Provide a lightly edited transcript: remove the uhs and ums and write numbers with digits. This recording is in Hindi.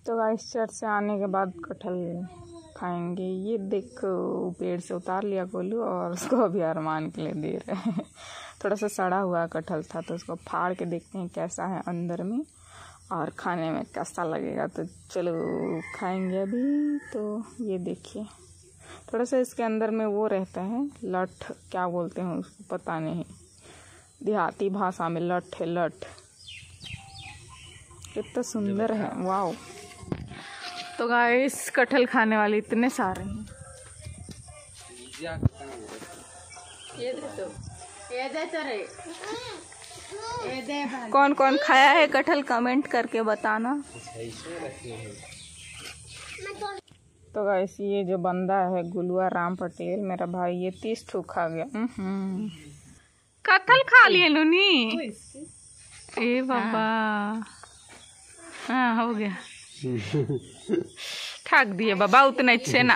तो गाइस चर्च से आने के बाद कटहल खाएंगे। ये देखो पेड़ से उतार लिया गोलू और उसको अभी अरमान के लिए दे रहे हैं। थोड़ा सा सड़ा हुआ कटहल था तो उसको फाड़ के देखते हैं कैसा है अंदर में और खाने में कैसा लगेगा। तो चलो खाएंगे अभी। तो ये देखिए थोड़ा सा इसके अंदर में वो रहता है लठ, क्या बोलते हैं उसको पता नहीं, देहाती भाषा में लठ है, लठ। कितना सुंदर है, वाओ। तो गाइस कटहल खाने वाले इतने सारे हैं। कौन कौन खाया है कटहल कमेंट करके बताना। तो गाइस ये जो बंदा है गुलुआ राम पटेल मेरा भाई, ये 30 ठो खा गया। कटहल खा लिए लूनी। ए बाबा, हाँ हो गया। ठग दिए बाबा उतने अच्छे ना।